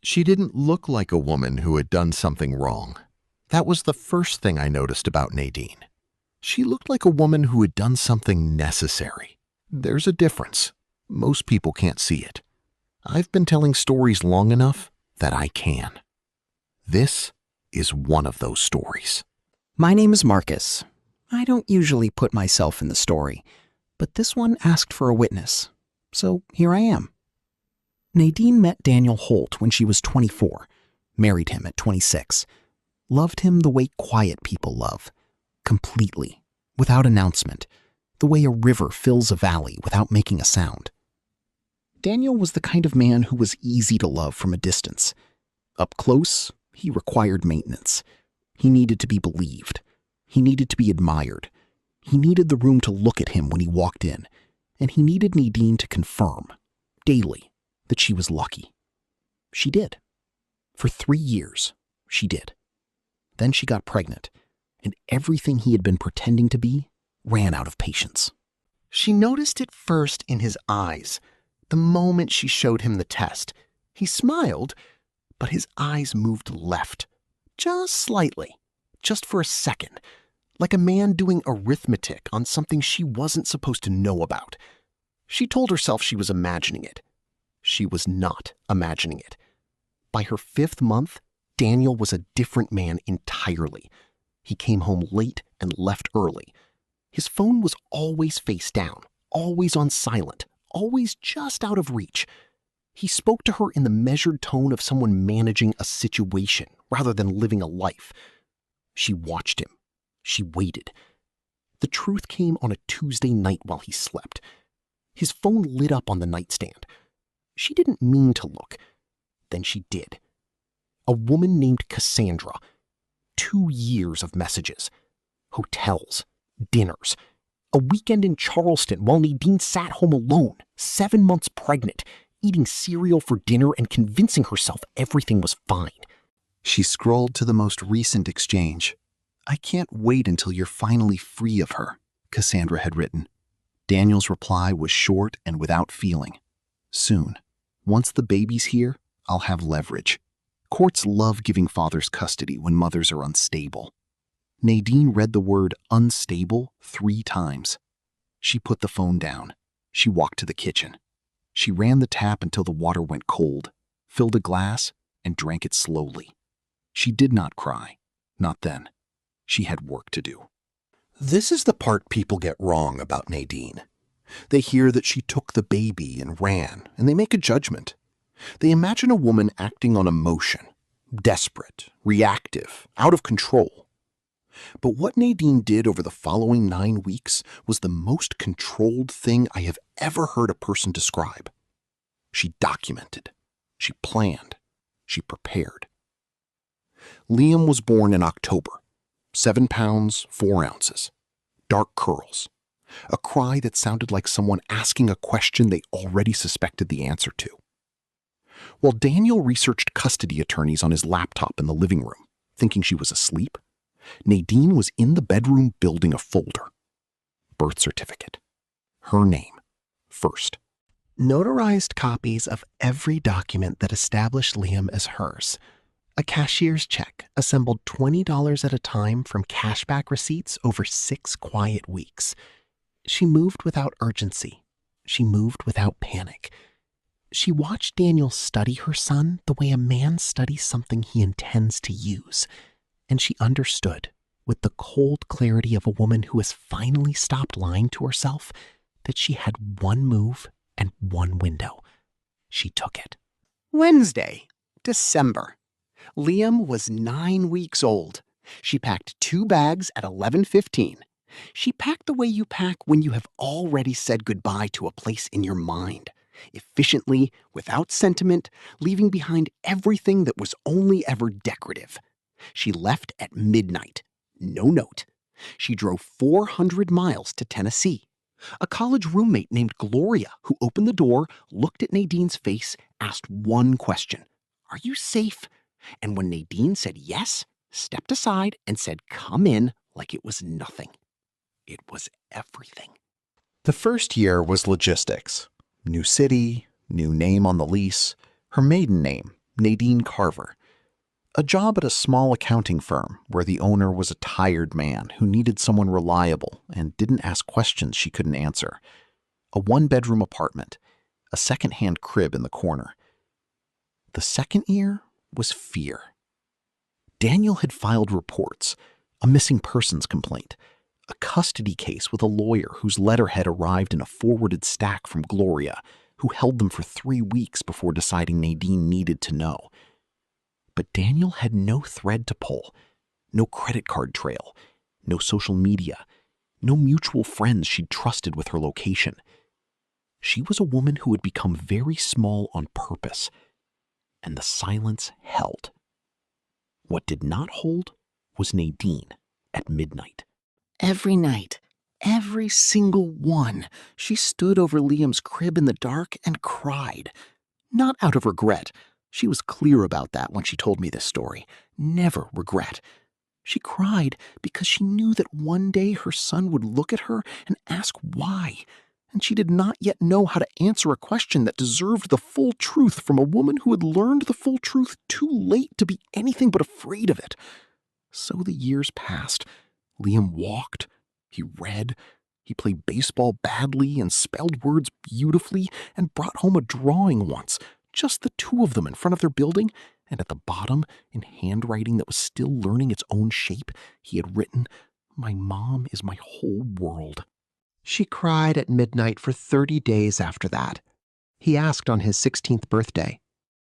She didn't look like a woman who had done something wrong. That was the first thing I noticed about Nadine. She looked like a woman who had done something necessary. There's a difference. Most people can't see it. I've been telling stories long enough that I can. This is one of those stories. My name is Marcus. I don't usually put myself in the story, but this one asked for a witness, so here I am. Nadine met Daniel Holt when she was 24, married him at 26, loved him the way quiet people love, completely, without announcement, the way a river fills a valley without making a sound. Daniel was the kind of man who was easy to love from a distance. Up close, he required maintenance. He needed to be believed. He needed to be admired. He needed the room to look at him when he walked in, and he needed Nadine to confirm, daily, that she was lucky. She did. For 3 years, she did. Then she got pregnant, and everything he had been pretending to be ran out of patience. She noticed it first in his eyes. The moment she showed him the test, he smiled, but his eyes moved left, just slightly, just for a second, like a man doing arithmetic on something she wasn't supposed to know about. She told herself she was imagining it. She was not imagining it. By her 5th month, Daniel was a different man entirely. He came home late and left early. His phone was always face down, always on silent, always just out of reach. He spoke to her in the measured tone of someone managing a situation rather than living a life. She watched him. She waited. The truth came on a Tuesday night while he slept. His phone lit up on the nightstand. She didn't mean to look. Then she did. A woman named Cassandra. 2 years of messages. Hotels. Dinners. A weekend in Charleston while Nadine sat home alone, 7 months pregnant, eating cereal for dinner and convincing herself everything was fine. She scrolled to the most recent exchange. "I can't wait until you're finally free of her," Cassandra had written. Daniel's reply was short and without feeling. "Soon. Once the baby's here, I'll have leverage. Courts love giving fathers custody when mothers are unstable." Nadine read the word unstable 3 times. She put the phone down. She walked to the kitchen. She ran the tap until the water went cold, filled a glass, and drank it slowly. She did not cry. Not then. She had work to do. This is the part people get wrong about Nadine. They hear that she took the baby and ran, and they make a judgment. They imagine a woman acting on emotion, desperate, reactive, out of control. But what Nadine did over the following 9 weeks was the most controlled thing I have ever heard a person describe. She documented. She planned. She prepared. Liam was born in October. 7 pounds, 4 ounces. Dark curls. A cry that sounded like someone asking a question they already suspected the answer to. While Daniel researched custody attorneys on his laptop in the living room, thinking she was asleep, Nadine was in the bedroom building a folder. Birth certificate. Her name. First. Notarized copies of every document that established Liam as hers. A cashier's check assembled $20 at a time from cashback receipts over 6 quiet weeks. She moved without urgency. She moved without panic. She watched Daniel study her son the way a man studies something he intends to use. And she understood, with the cold clarity of a woman who has finally stopped lying to herself, that she had one move and one window. She took it. Wednesday, December. Liam was 9 weeks old. She packed 2 bags at 11:15. She packed the way you pack when you have already said goodbye to a place in your mind, efficiently, without sentiment, leaving behind everything that was only ever decorative. She left at midnight. No note. She drove 400 miles to Tennessee. A college roommate named Gloria, who opened the door, looked at Nadine's face, asked one question. "Are you safe?" And when Nadine said yes, stepped aside and said, "Come in," like it was nothing. It was everything. The first year was logistics. New city, new name on the lease, her maiden name, Nadine Carver. A job at a small accounting firm where the owner was a tired man who needed someone reliable and didn't ask questions she couldn't answer. A one-bedroom apartment, a second-hand crib in the corner. The second year was fear. Daniel had filed reports, a missing persons complaint, a custody case with a lawyer whose letterhead arrived in a forwarded stack from Gloria, who held them for 3 weeks before deciding Nadine needed to know. But Daniel had no thread to pull, no credit card trail, no social media, no mutual friends she'd trusted with her location. She was a woman who had become very small on purpose, and the silence held. What did not hold was Nadine at midnight. Every night, every single one, she stood over Liam's crib in the dark and cried. Not out of regret. She was clear about that when she told me this story. Never regret. She cried because she knew that one day her son would look at her and ask why, and she did not yet know how to answer a question that deserved the full truth from a woman who had learned the full truth too late to be anything but afraid of it. So the years passed. Liam walked, he read, he played baseball badly and spelled words beautifully and brought home a drawing once, just the two of them in front of their building, and at the bottom, in handwriting that was still learning its own shape, he had written, "My mom is my whole world." She cried at midnight for 30 days after that. He asked on his 16th birthday.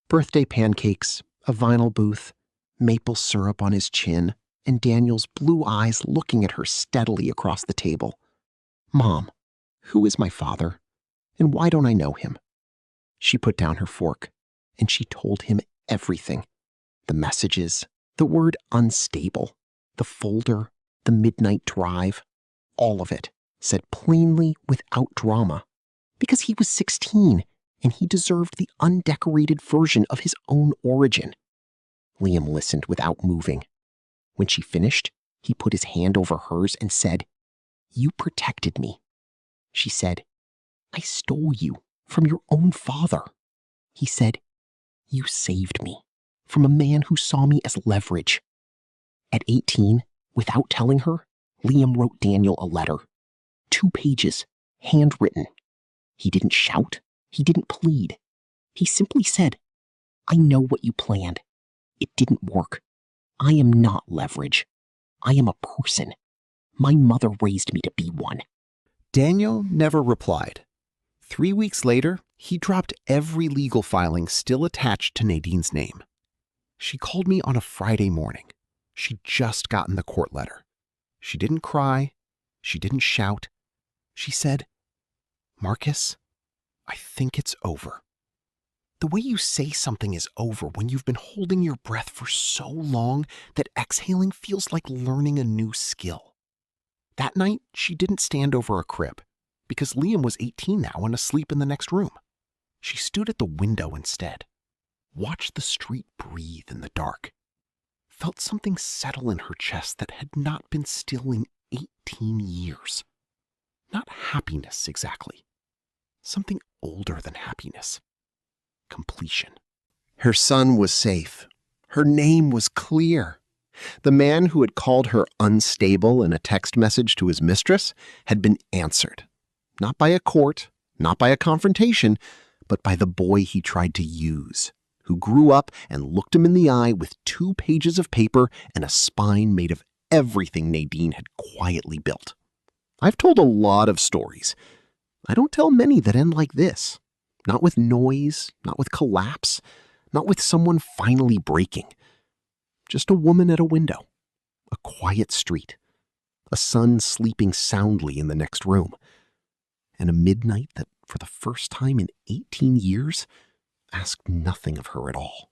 Birthday pancakes, a vinyl booth, maple syrup on his chin, and Daniel's blue eyes looking at her steadily across the table. "Mom, who is my father? And why don't I know him?" She put down her fork, and she told him everything. The messages, the word unstable, the folder, the midnight drive, all of it, said plainly without drama, because he was 16 and he deserved the undecorated version of his own origin. Liam listened without moving. When she finished, he put his hand over hers and said, "You protected me." She said, "I stole you from your own father." He said, "You saved me from a man who saw me as leverage." At 18, without telling her, Liam wrote Daniel a letter. 2 pages, handwritten. He didn't shout. He didn't plead. He simply said, "I know what you planned. It didn't work. I am not leverage. I am a person. My mother raised me to be one." Daniel never replied. 3 weeks later, he dropped every legal filing still attached to Nadine's name. She called me on a Friday morning. She'd just gotten the court letter. She didn't cry. She didn't shout. She said, "Marcus, I think it's over." The way you say something is over when you've been holding your breath for so long that exhaling feels like learning a new skill. That night, she didn't stand over a crib, because Liam was 18 now and asleep in the next room. She stood at the window instead, watched the street breathe in the dark, felt something settle in her chest that had not been still in 18 years. Not happiness exactly. Something older than happiness. Completion. Her son was safe. Her name was clear. The man who had called her unstable in a text message to his mistress had been answered. Not by a court, not by a confrontation, but by the boy he tried to use, who grew up and looked him in the eye with 2 pages of paper and a spine made of everything Nadine had quietly built. I've told a lot of stories. I don't tell many that end like this. Not with noise, not with collapse, not with someone finally breaking. Just a woman at a window, a quiet street, a son sleeping soundly in the next room, and a midnight that, for the first time in 18 years, asked nothing of her at all.